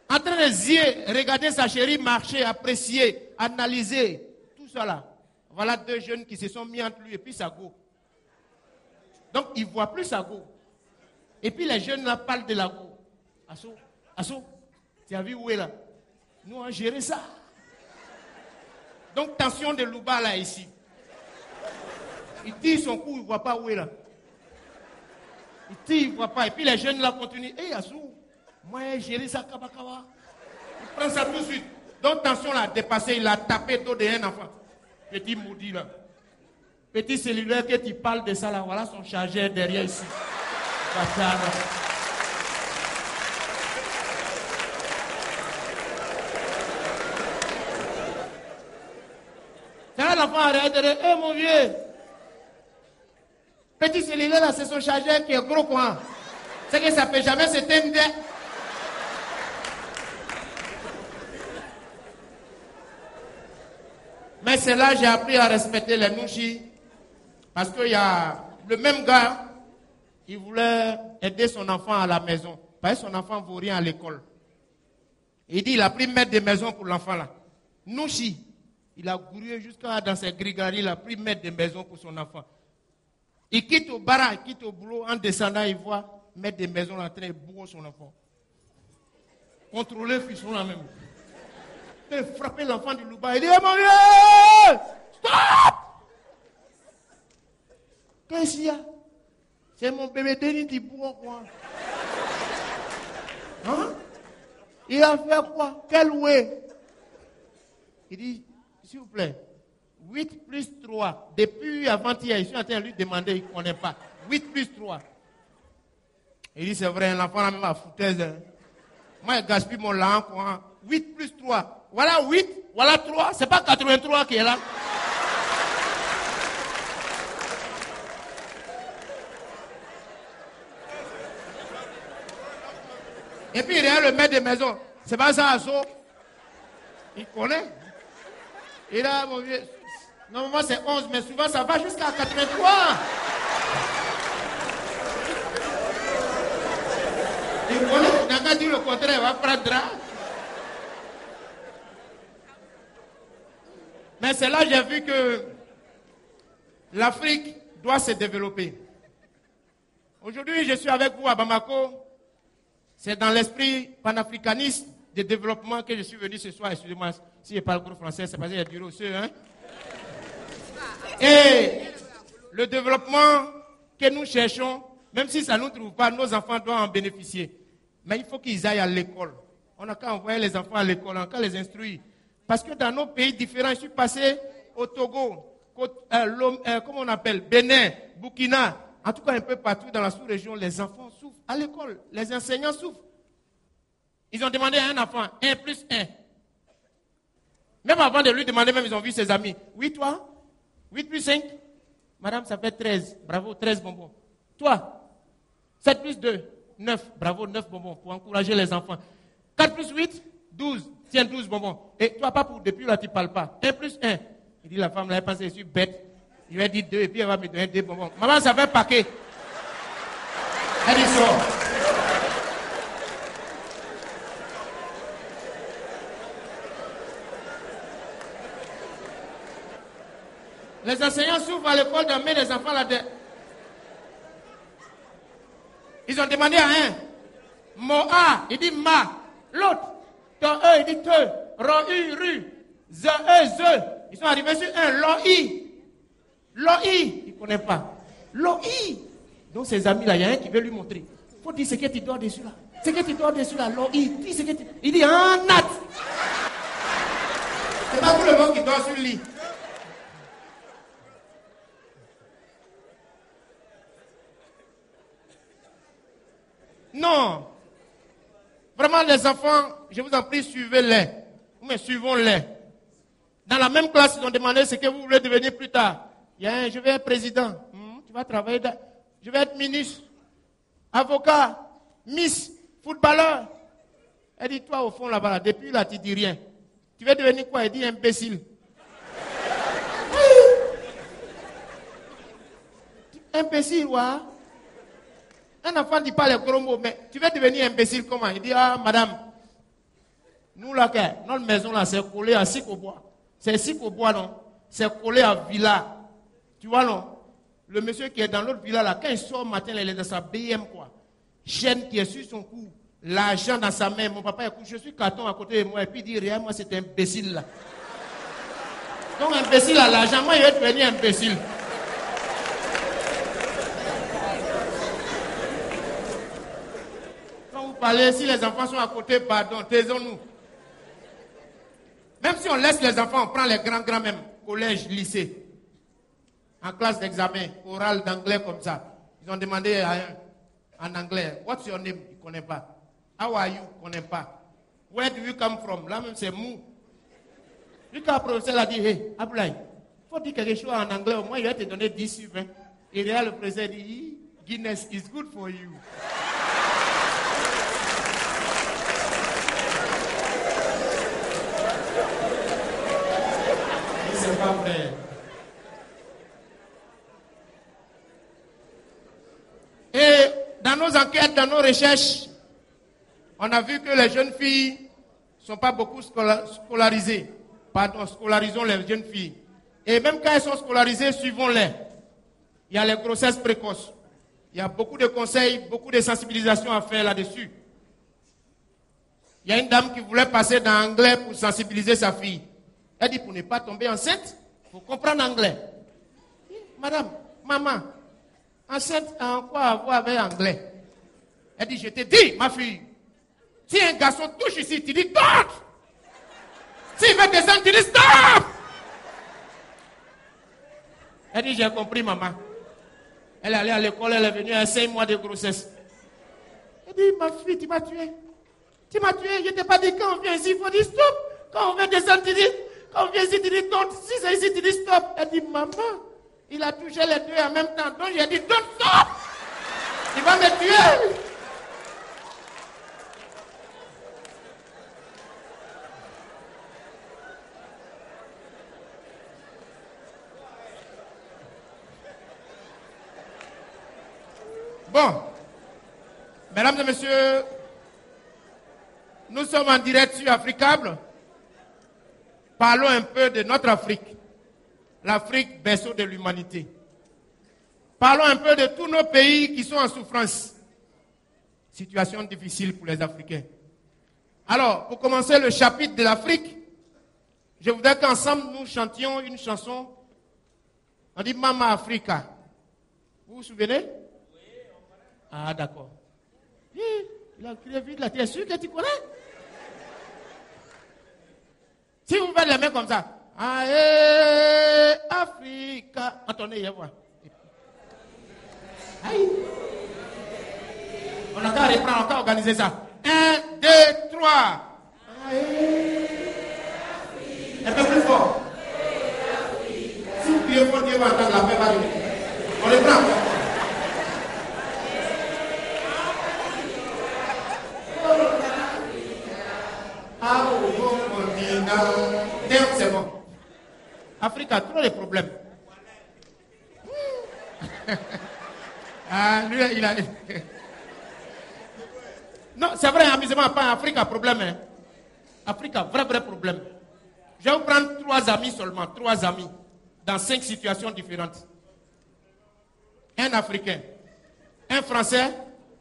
En train de zier, regarder sa chérie marcher, apprécier, analyser, tout ça là. Voilà deux jeunes qui se sont mis entre lui et puis sa go. Donc il ne voit plus sa go. Et puis les jeunes là parlent de la go. Asso, tu as vu où est là? Nous on a géré ça. Donc tension de Louba là ici. Il tire son cou, il ne voit pas où est là. Il tire, il ne voit pas. Et puis les jeunes là continuent. Hé Asso. Moi, j'ai géré ça, kabakawa. Il prend ça tout de suite. Donc, tension l'a dépassé, il a tapé dos de un enfant. Petit maudit là. Petit cellulaire que tu parles de ça là, voilà son chargeur derrière ici. C'est là l'enfant arrête de dire, hé mon vieux. Petit cellulaire là, c'est son chargeur qui est gros quoi. C'est que ça ne peut jamais se terminer. Mais c'est là que j'ai appris à respecter les nouchis. Parce qu'il y a le même gars, il voulait aider son enfant à la maison. Parce que son enfant ne vaut rien à l'école. Il dit, il a pris maître de maison pour l'enfant là. Nouchi, il a couru jusqu'à dans ses grigaries, il a pris maître de maison pour son enfant. Il quitte au bar, il quitte au boulot, en descendant, il voit maître de maison en train de bourrer son enfant. Contrôler le fils là même. Il a frappé l'enfant du Louba. Il dit, mon vieux, stop! Qu'est-ce qu'il y a? C'est mon bébé Denis qui bourre quoi? Hein? Il a fait quoi? Quel oué? Il dit, s'il vous plaît, 8 plus 3. Depuis avant-hier, je suis en train de lui demander, il ne connaît pas. 8 plus 3. Il dit, c'est vrai, l'enfant a même à foutaise. Hein. Moi, je gaspille mon langue. 8 plus 3. Voilà 8, voilà 3. C'est pas 83 qui est là. Et puis, il y a le maître de maison. C'est pas ça, Asso. Il connaît. Et là, mon vieux, normalement c'est 11, mais souvent ça va jusqu'à 83. Il connaît, il n'a qu'à dire le contraire, il va prendre drap. Mais c'est là que j'ai vu que l'Afrique doit se développer. Aujourd'hui, je suis avec vous à Bamako. C'est dans l'esprit panafricaniste de développement que je suis venu ce soir. Excusez-moi, si je parle gros français, c'est parce qu'il y a du rosseux. Hein? Et le développement que nous cherchons, même si ça ne nous trouve pas, nos enfants doivent en bénéficier. Mais il faut qu'ils aillent à l'école. On n'a qu'à envoyer les enfants à l'école, on n'a qu'à les instruire. Parce que dans nos pays différents, je suis passé au Togo, comment on appelle, Bénin, Burkina, en tout cas un peu partout dans la sous-région, les enfants souffrent à l'école, les enseignants souffrent. Ils ont demandé à un enfant, 1 plus 1. Même avant de lui demander, même ils ont vu ses amis. Oui, toi, 8 plus 5, madame, ça fait 13. Bravo, 13 bonbons. Toi, 7 plus 2, 9. Bravo, 9 bonbons pour encourager les enfants. 4 plus 8, 12. Tiens, 12 bonbons. Et toi, pas pour depuis là, tu ne parles pas. 1 plus 1. Il dit, la femme, là, elle pense que je suis bête. Il lui a dit 2 et puis elle va me donner 2 bonbons. Maman, ça fait un paquet. Elle dit, sort. Les enseignants s'ouvrent à l'école d'emmener les enfants là-dedans. Ils ont demandé à un. Moa, il dit ma. L'autre. Ton E, il dit te. Ro, u, ru. Ze, e, ze. Ils sont arrivés sur un. Lo-i. Lo-i. Il ne connaît pas. Lo-i. Donc ses amis là, il y a un qui veut lui montrer. Il faut dire ce que tu dois dessus là. Ce que tu dois dessus là. Lo-i. Dis ce que tu... Il dit en nat. C'est pas tout le monde qui dort sur le lit. Non. Vraiment, les enfants, je vous en prie, suivez-les. Mais suivons-les. Dans la même classe, ils ont demandé ce que vous voulez devenir plus tard. Il y a un, je vais être président. Tu vas travailler dans... Je vais être ministre, avocat, miss, footballeur. Elle dit, toi, au fond, là-bas, là, depuis là, tu dis rien. Tu veux devenir quoi? Elle dit, imbécile. Imbécile, ouais. Un enfant ne dit pas les gros mots, mais tu veux devenir imbécile comment? Il dit, ah, madame, nous là, notre maison là, c'est collé à Sikobois. C'est Sikobois, non? C'est collé à Villa. Tu vois, non? Le monsieur qui est dans l'autre villa là, quand il sort matin, il est dans sa BM, quoi. Chaîne qui est sur son cou, l'argent dans sa main. Mon papa écoute, je suis carton à côté de moi, et puis il dit, rien, moi, c'est imbécile là. Donc, imbécile à l'argent, moi, il va devenir imbécile. Parler, si les enfants sont à côté, pardon, taisons-nous. Même si on laisse les enfants, on prend les grands même, collège, lycée, en classe d'examen, oral d'anglais comme ça. Ils ont demandé à un en anglais, what's your name? Il ne connaît pas. How are you? Il ne connaît pas. Where do you come from? Là même c'est mou. Jusqu'à le professeur a dit, hey, Ablaï, il faut dire quelque chose en anglais, au moins il va te donner 10 sur 20. Et là le professeur dit, Guinness is good for you. C'est pas vrai. Et dans nos enquêtes, dans nos recherches, on a vu que les jeunes filles ne sont pas beaucoup scolarisées. Pardon, scolarisons les jeunes filles. Et même quand elles sont scolarisées, suivons-les. Il y a les grossesses précoces. Il y a beaucoup de conseils, beaucoup de sensibilisation à faire là-dessus. Il y a une dame qui voulait passer dans l'anglais pour sensibiliser sa fille. Elle dit, pour ne pas tomber enceinte, il faut comprendre l'anglais. Madame, maman, enceinte en quoi avoir avec anglais? Elle dit, je te dis, ma fille, si un garçon touche ici, tu dis, don't! S'il veut descendre, tu dis, stop! Elle dit, j'ai compris, maman. Elle est allée à l'école, elle est venue à 5 mois de grossesse. Elle dit, ma fille, tu m'as tué. Tu m'as tué, je ne t'ai pas dit, quand on vient ici, il faut dire stop. Quand on vient descendre, tu dis, quand on vient ici, tu dis don't. Si c'est ici, tu dis stop. Elle dit, maman, il a touché les deux en même temps. Donc j'ai dit, don't stop. Il va me tuer. Bon, mesdames et messieurs, nous sommes en direct sur Africable. Parlons un peu de notre Afrique. L'Afrique, berceau de l'humanité. Parlons un peu de tous nos pays qui sont en souffrance. Situation difficile pour les Africains. Alors, pour commencer le chapitre de l'Afrique, je voudrais qu'ensemble nous chantions une chanson. On dit Mama Africa. Vous vous souvenez? Ah, d'accord. Il a crié vite là. Tu es sûr que tu connais? Si vous faites les mains comme ça. Aïe, Africa. Attendez, il y a voir. Aïe. On a qu'à reprendre, on a qu'à organiser ça. 1, 2, 3. Aïe. Un peu plus fort. Si vous criez fort, Dieu va entendre, la paix va venir. On les prend. Ah, c'est bon. Afrique a trop de problèmes. Ah, lui, il a... Non, c'est vrai, amusement, pas Afrique a problème. Hein. Afrique a vrai problème. Je vais vous prendre 3 amis seulement, 3 amis, dans 5 situations différentes. Un Africain, un Français,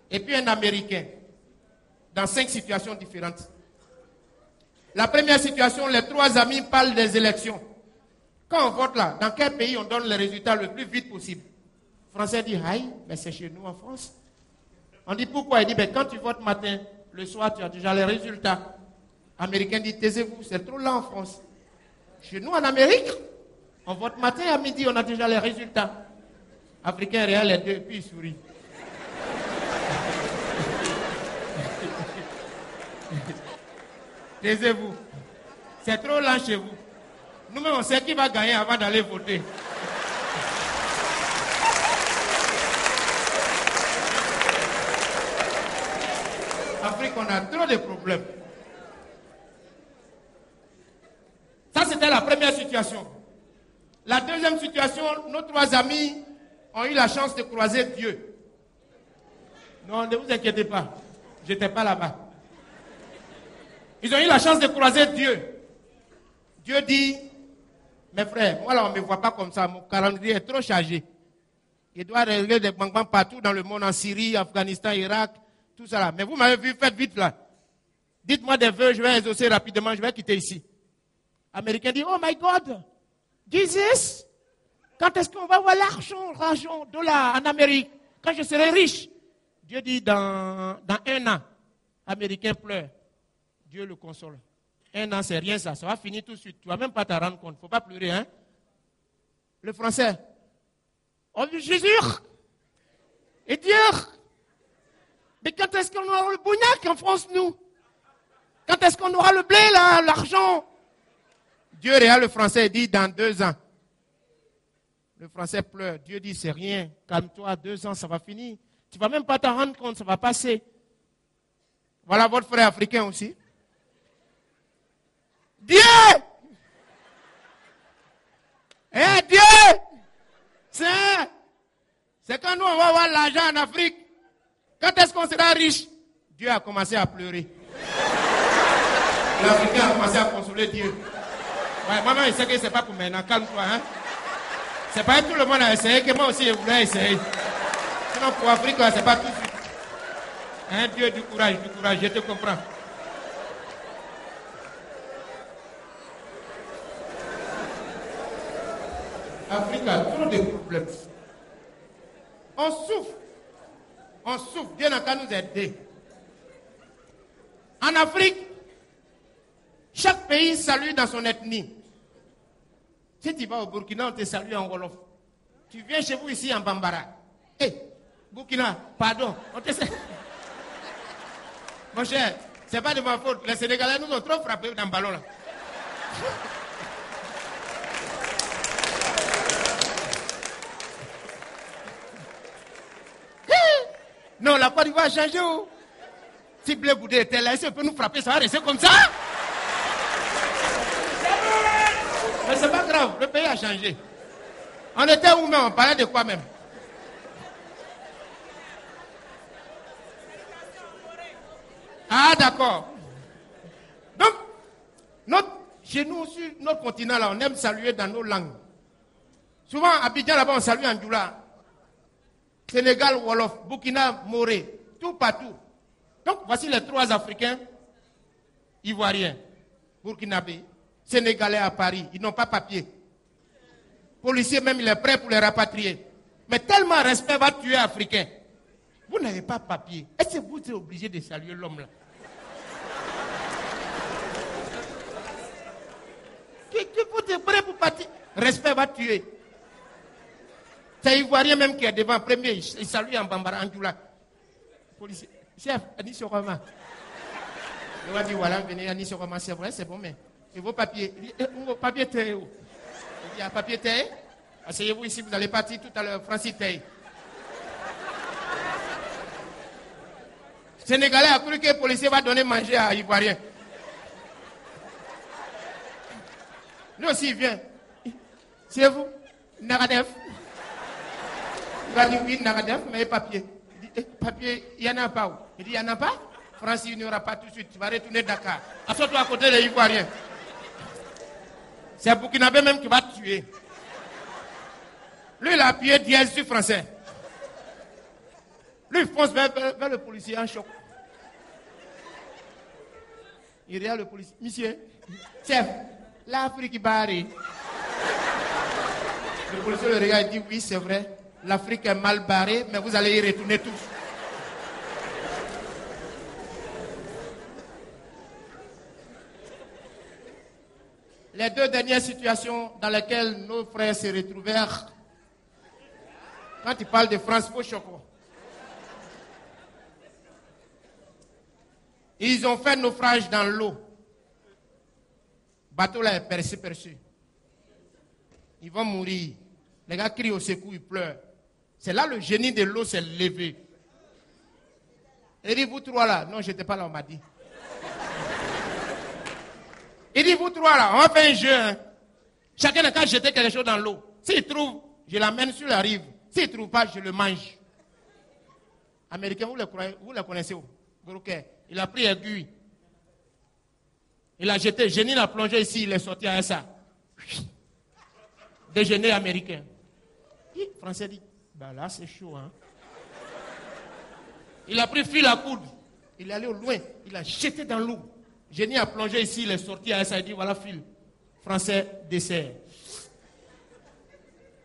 et puis un Américain, dans 5 situations différentes. La première situation, les 3 amis parlent des élections. Quand on vote là, dans quel pays on donne les résultats le plus vite possible? Le Français dit, aïe, mais c'est chez nous en France. On dit pourquoi? Il dit, ben, quand tu votes matin, le soir, tu as déjà les résultats. Américain dit, taisez-vous, c'est trop lent en France. Chez nous en Amérique, on vote matin, à midi, on a déjà les résultats. Africain réel, les deux, puis il sourit. Taisez-vous. C'est trop lent chez vous. Nous-mêmes, on sait qui va gagner avant d'aller voter. Afrique, on a trop de problèmes. Ça, c'était la première situation. La deuxième situation, nos 3 amis ont eu la chance de croiser Dieu. Non, ne vous inquiétez pas. Je n'étais pas là-bas. Ils ont eu la chance de croiser Dieu. Dieu dit, mes frères, moi là on ne me voit pas comme ça, mon calendrier est trop chargé. Il doit régler des bang-bang partout dans le monde, en Syrie, Afghanistan, Irak, tout ça là. Mais vous m'avez vu, faites vite là. Dites-moi des vœux, je vais exaucer rapidement, je vais quitter ici. Américain dit, oh my God, Jesus, quand est-ce qu'on va avoir l'argent, dollars en Amérique, quand je serai riche? Dieu dit, dans 1 an, Américain pleure. Dieu le console. 1 an, c'est rien ça. Ça va finir tout de suite. Tu ne vas même pas te rendre compte. Il ne faut pas pleurer, hein. Le français. Oh, Jésus. Et Dieu. Mais quand est-ce qu'on aura le bognac en France, nous? Quand est-ce qu'on aura le blé, là, l'argent? Dieu regarde le français et dit, dans 2 ans. Le français pleure. Dieu dit, c'est rien. Calme-toi, 2 ans, ça va finir. Tu ne vas même pas t'en rendre compte, ça va passer. Voilà votre frère africain aussi. Dieu! Eh Dieu! C'est quand nous on va avoir l'argent en Afrique. Quand est-ce qu'on sera riche? Dieu a commencé à pleurer. L'Africain a commencé à consoler Dieu. Ouais, maman, il sait que c'est pas pour maintenant. Calme-toi, hein? C'est pas tout le monde a essayé, que moi aussi je voulais essayer. Sinon pour l'Afrique, c'est pas tout de suite. Hein, Dieu, du courage, je te comprends. Afrique a trop de problèmes. On souffre. Dieu n'a qu'à nous aider. En Afrique, chaque pays salue dans son ethnie. Si tu vas au Burkina, on te salue en Wolof. Tu viens chez vous ici en Bambara. Burkina, pardon, on te salue. Mon cher, c'est pas de ma faute. Les Sénégalais nous ont trop frappés dans le ballon là. Non, la Côte d'Ivoire a changé. Si Blé Goudé était là, si on peut nous frapper, ça va rester comme ça. Mais c'est pas grave, le pays a changé. On était où même, on parlait de quoi même? Ah, d'accord. Donc, chez nous, sur notre continent, là, on aime saluer dans nos langues. Souvent, à Abidjan, là-bas, on salue en Djoula. Sénégal, Wolof, Burkina, Moré, tout partout. Donc, voici les 3 Africains ivoiriens, burkinabés, sénégalais à Paris. Ils n'ont pas papier. Policier même, il est prêt pour les rapatrier. Mais tellement respect va tuer Africain. Vous n'avez pas papier. Est-ce que vous êtes obligé de saluer l'homme là? Vous êtes prêt pour partir? Respect va tuer. C'est Ivoirien même qui est devant, premier, il salue en Bambara, en Djoula. Policier, chef, Anis Soroma. Il va dire, voilà, venez, Anis Soroma, c'est vrai, c'est bon, mais et vos papiers? Il dit, vos papiers taillés où? Il dit, papier taillé? Asseyez-vous ici, vous allez partir tout à l'heure, Francis taillé. Sénégalais a cru que le policier va donner manger à Ivoirien. Lui aussi, il vient. C'est vous, Nagadef? Il va dire oui, Nagadef, mais papier. Il dit, papier, il n'y en a pas où? Il dit, il n'y en a pas? Francis, il n'y aura pas tout de suite. Tu vas retourner Dakar. Assois-toi à côté des Ivoiriens. C'est Burkinabé même qui va te tuer. Lui, il a appuyé dièse sur français. Lui, il fonce vers le policier en choc. Il regarde le policier. Monsieur, chef, l'Afrique est barrée. Le policier le regarde et dit, oui, c'est vrai. L'Afrique est mal barrée, mais vous allez y retourner tous. Les 2 dernières situations dans lesquelles nos frères se retrouvèrent, quand ils parlent de France, il faut choquer. Ils ont fait naufrage dans l'eau. Le bateau là est percé. Ils vont mourir. Les gars crient au secours, ils pleurent. C'est là le génie de l'eau s'est levé. Il dit, vous 3 là. Non, je n'étais pas là, on m'a dit. Il dit, vous 3 là, on va faire un jeu. Hein. Chacun n'a qu'à jeter quelque chose dans l'eau. S'il trouve, je l'amène sur la rive. S'il ne trouve pas, je le mange. Américains, vous les connaissez où? Il a pris aiguille. Il a jeté. Génie l'a plongé ici, il est sorti à ça. Déjeuner américain. Le Français dit, bah là c'est chaud. Hein? Il a pris fil à coude. Il est allé au loin. Il a jeté dans l'eau. Génie a plongé ici, il est sorti à ça. Il dit, voilà fil. Français, dessert.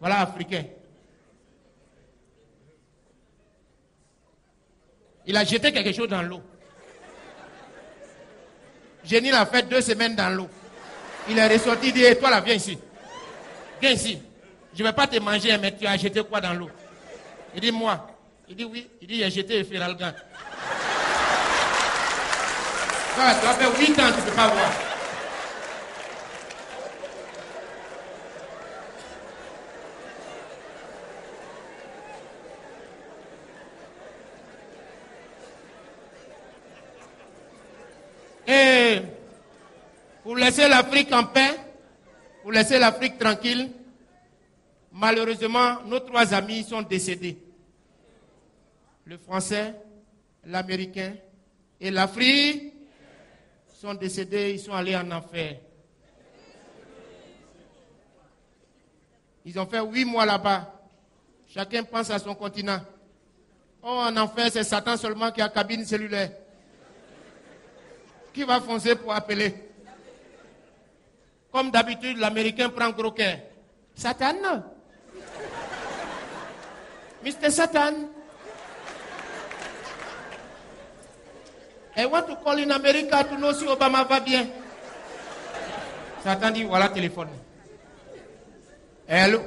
Voilà africain. Il a jeté quelque chose dans l'eau. Génie l'a fait 2 semaines dans l'eau. Il est ressorti, il dit, hey, toi là, viens ici. Viens ici. Je ne vais pas te manger, mais tu as jeté quoi dans l'eau? Il dit, moi. Il dit, oui. Il dit, il a jeté le Feralgan. Toi, tu as fait 8 ans, tu ne peux pas voir. Et pour laisser l'Afrique en paix, pour laisser l'Afrique tranquille, malheureusement, nos 3 amis sont décédés. Le Français, l'Américain et l'Afrique sont décédés, ils sont allés en enfer. Ils ont fait 8 mois là-bas. Chacun pense à son continent. Oh, en enfer, c'est Satan seulement qui a cabine cellulaire. Qui va foncer pour appeler? Comme d'habitude, l'Américain prend gros cœur. Satan? Mr. Satan? I want to call in America to know si Obama va bien. Satan dit, voilà téléphone. Hello?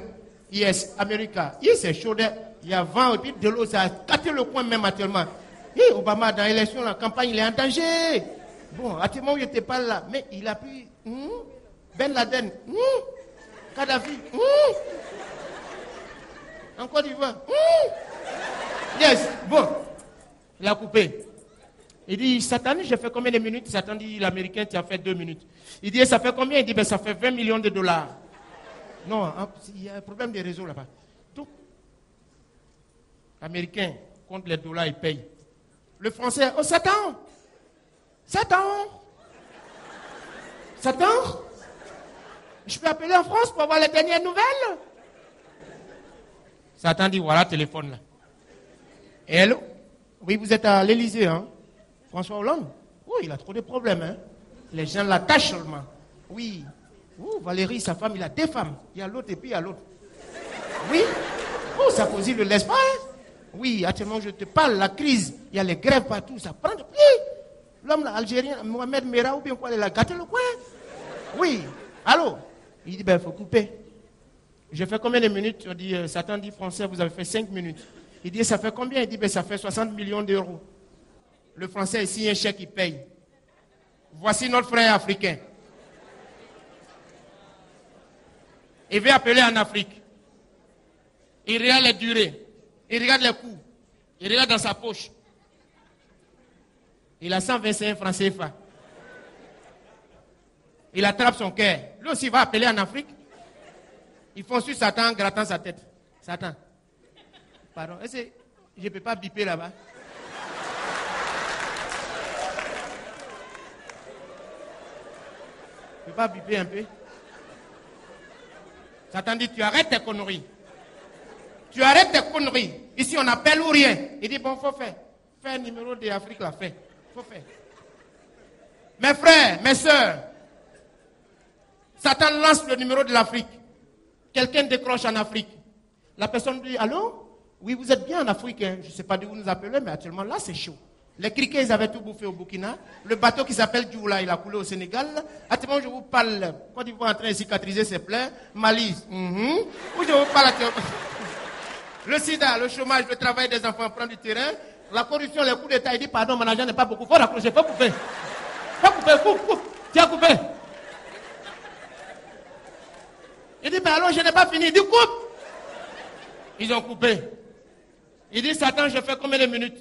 Yes, America. Yes, c'est chaud. Il y a vent et puis de l'eau, ça a gâté le coin même actuellement. Et Obama, dans l'élection, la campagne, il est en danger. Bon, actuellement, il n'était pas là. Mais il a pu... Ben Laden. Kadhafi. En Côte d'Ivoire. Yes, bon. Il a coupé. Il dit, Satan, j'ai fait combien de minutes? Satan dit, l'Américain, tu as fait 2 minutes. Il dit, ça fait combien? Il dit, ben, ça fait 20 millions de dollars. Non, il y a un problème de réseau là-bas. Donc, l'Américain, contre les dollars, il paye. Le Français, oh, Satan! Satan! Satan! Je peux appeler en France pour avoir les dernières nouvelles? Satan dit, voilà, téléphone là. Hello? Oui, vous êtes à l'Élysée, hein? François Hollande? Oui, il a trop de problèmes, hein? Les gens l'attachent seulement. Oui. Oh, Valérie, sa femme, il a 2 femmes. Il y a l'autre et puis il y a l'autre. Oui. Oh, Sarkozy ne le laisse pas, hein? Oui, actuellement, je te parle, la crise. Il y a les grèves partout, ça prend de pied. L'homme là, algérien, Mohamed Merah, ou bien quoi, il a gâté le coin. Oui. Allô? Il dit, ben, il faut couper. Je fais combien de minutes? On dit, Satan dit français, vous avez fait 5 minutes. Il dit, ça fait combien? Il dit, ben, ça fait 60 millions d'euros. Le français, ici, un chèque, il paye. Voici notre frère africain. Il veut appeler en Afrique. Il regarde les durées. Il regarde les coûts. Il regarde dans sa poche. Il a 125 francs CFA. Il attrape son cœur. Lui aussi va appeler en Afrique. Ils font sur Satan en grattant sa tête. Satan. Pardon. Est-ce que je ne peux pas biper là-bas? Je ne peux pas biper un peu? Satan dit, tu arrêtes tes conneries. Tu arrêtes tes conneries. Ici, on appelle ou rien. Il dit, bon, faut faire. Fais un numéro d'Afrique, là, fais. Faut faire. Mes frères, mes soeurs, Satan lance le numéro de l'Afrique. Quelqu'un décroche en Afrique. La personne dit, allô? Oui, vous êtes bien en Afrique. Hein? Je ne sais pas d'où vous nous appelez, mais actuellement, là, c'est chaud. Les criquets, ils avaient tout bouffé au Burkina. Le bateau qui s'appelle Djoula, il a coulé au Sénégal. Actuellement, je vous parle, Côte d'Ivoire en train de cicatriser ses plaies. Mali, où je vous parle le sida, le chômage, le travail des enfants prend du terrain. La corruption, les coups d'État, il dit, pardon, mon argent n'est pas beaucoup. Faut raccrocher, faut couper. Faut couper, coupe. Tu as coupé. Il dit, ben alors, je n'ai pas fini. Il dit, coupe. Ils ont coupé. Il dit, Satan, je fais combien de minutes?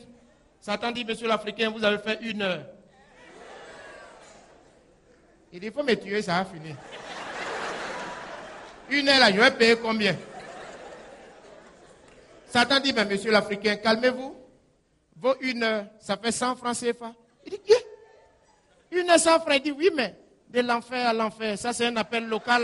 Satan dit, monsieur l'Africain, vous avez fait 1 heure. Il dit, il faut me tuer, ça va finir. 1 heure là, je vais payer combien? Satan dit, ben monsieur l'Africain, calmez-vous. Vos 1 heure, ça fait 100 francs CFA. Il dit, qui? 1 heure 100 francs. Il dit, oui, mais de l'enfer à l'enfer, ça c'est un appel local.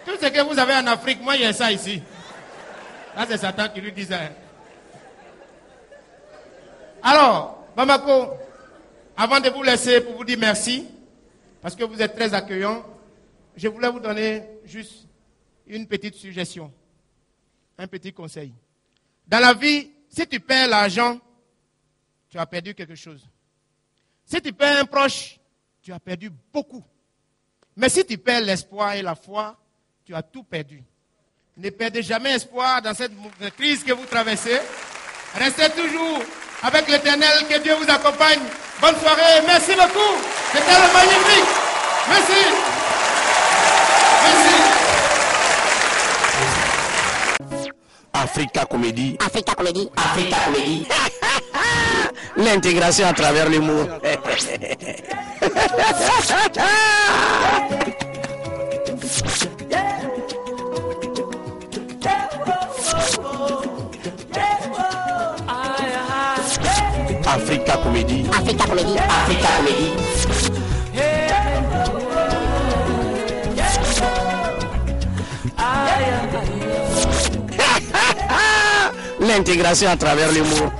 Tout ce que vous avez en Afrique, moi, il y a ça ici. Là, c'est Satan qui lui dit ça. Alors, Bamako, avant de vous laisser pour vous dire merci, parce que vous êtes très accueillants, je voulais vous donner juste une petite suggestion, un petit conseil. Dans la vie, si tu perds l'argent, tu as perdu quelque chose. Si tu perds un proche, tu as perdu beaucoup. Mais si tu perds l'espoir et la foi, tu as tout perdu. Ne perdez jamais espoir dans cette crise que vous traversez. Restez toujours avec l'Éternel, que Dieu vous accompagne. Bonne soirée, merci beaucoup. C'était le magnifique. Merci. Merci. Africa Comédie. Africa Comédie. Africa Comédie. L'intégration à travers l'humour. Africa Comédie. Africa Comédie. Africa Comédie. L'intégration à travers l'humour.